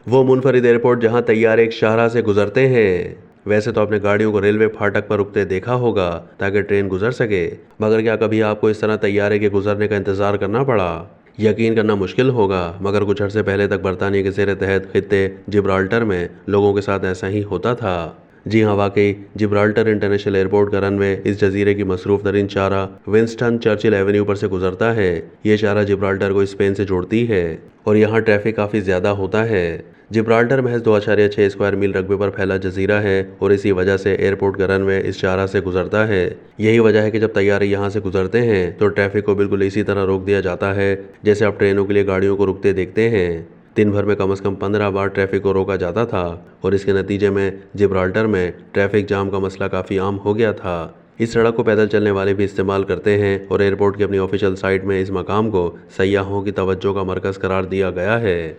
وہ منفرد ایئرپورٹ جہاں طیارے ایک شاہراہ سے گزرتے ہیں۔ ویسے تو آپ نے گاڑیوں کو ریلوے پھاٹک پر رکتے دیکھا ہوگا تاکہ ٹرین گزر سکے، مگر کیا کبھی آپ کو اس طرح طیارے کے گزرنے کا انتظار کرنا پڑا؟ یقین کرنا مشکل ہوگا، مگر کچھ عرصے پہلے تک برطانیہ کے زیر تحت خطے جبرالٹر میں لوگوں کے ساتھ ایسا ہی ہوتا تھا۔ جی ہاں، واقعی جبرالٹر انٹرنیشنل ایئرپورٹ کا رن وے اس جزیرے کی مصروف ترین شاہراہ ونسٹن چرچل ایونیو پر سے گزرتا ہے۔ یہ شاہراہ جبرالٹر کو اسپین سے جوڑتی ہے اور یہاں ٹریفک کافی زیادہ ہوتا ہے۔ جبرالٹر محض 2.6 اسکوائر میل رقبے پر پھیلا جزیرہ ہے اور اسی وجہ سے ایئرپورٹ کا رن وے اس شاہراہ سے گزرتا ہے۔ یہی وجہ ہے کہ جب طیارے یہاں سے گزرتے ہیں تو ٹریفک کو بالکل اسی طرح روک دیا جاتا ہے جیسے آپ ٹرینوں کے لیے گاڑیوں کو رکتے دیکھتے ہیں۔ دن بھر میں کم از کم 15 بار ٹریفک کو روکا جاتا تھا اور اس کے نتیجے میں جبرالٹر میں ٹریفک جام کا مسئلہ کافی عام ہو گیا تھا۔ اس سڑک کو پیدل چلنے والے بھی استعمال کرتے ہیں اور ایئرپورٹ کی اپنی آفیشیل سائٹ میں اس مقام کو سیاحوں کی توجہ کا مرکز قرار دیا گیا ہے۔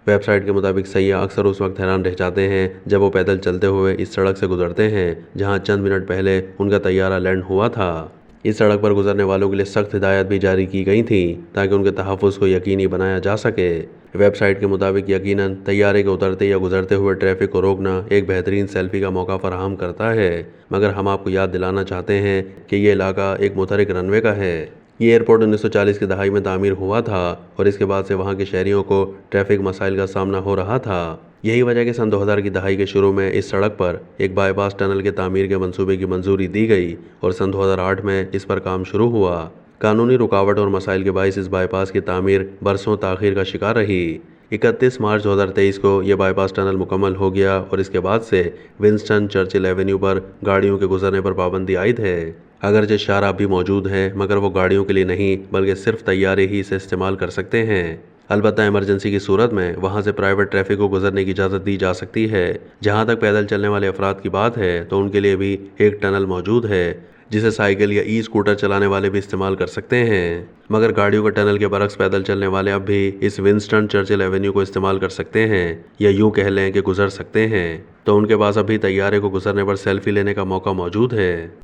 ویب سائٹ کے مطابق سیاح اکثر اس وقت حیران رہ جاتے ہیں جب وہ پیدل چلتے ہوئے اس سڑک سے گزرتے ہیں جہاں چند منٹ پہلے ان کا طیارہ لینڈ ہوا تھا۔ اس سڑک پر گزرنے والوں کے لیے سخت ہدایات بھی جاری کی گئی تھیں تاکہ ان کے تحفظ کو یقینی بنایا جا سکے۔ ویب سائٹ کے مطابق یقیناً طیارے کے اترتے یا گزرتے ہوئے ٹریفک کو روکنا ایک بہترین سیلفی کا موقع فراہم کرتا ہے، مگر ہم آپ کو یاد دلانا چاہتے ہیں کہ یہ علاقہ ایک متحرک رن وے کا ہے۔ یہ ایئرپورٹ 1940 کی دہائی میں تعمیر ہوا تھا اور اس کے بعد سے وہاں کے شہریوں کو ٹریفک مسائل کا سامنا ہو رہا تھا۔ یہی وجہ ہے کہ سن 2000 کی دہائی کے شروع میں اس سڑک پر ایک بائی پاس ٹنل کے تعمیر کے منصوبے کی منظوری دی گئی اور سن 2008 میں اس پر کام شروع ہوا۔ قانونی رکاوٹ اور مسائل کے باعث اس بائی پاس کی تعمیر برسوں تاخیر کا شکار رہی۔ 31 مارچ 2023 کو یہ بائی پاس ٹنل مکمل ہو گیا اور اس کے بعد سے ونسٹن چرچل ایونیو پر گاڑیوں کے گزرنے پر پابندی عائد ہے۔ اگرچہ شاہراہ بھی موجود ہے مگر وہ گاڑیوں کے لیے نہیں بلکہ صرف طیارے ہی اسے استعمال کر سکتے ہیں۔ البتہ ایمرجنسی کی صورت میں وہاں سے پرائیویٹ ٹریفک کو گزرنے کی اجازت دی جا سکتی ہے۔ جہاں تک پیدل چلنے والے افراد کی بات ہے تو ان کے لیے بھی ایک ٹنل موجود ہے جسے سائیکل یا ای اسکوٹر چلانے والے بھی استعمال کر سکتے ہیں، مگر گاڑیوں کے ٹنل کے برعکس پیدل چلنے والے اب بھی اس ونسٹن چرچل ایونیو کو استعمال کر سکتے ہیں یا یوں کہہ لیں کہ گزر سکتے ہیں، تو ان کے پاس ابھی طیارے کو گزرنے پر سیلفی لینے کا موقع موجود ہے۔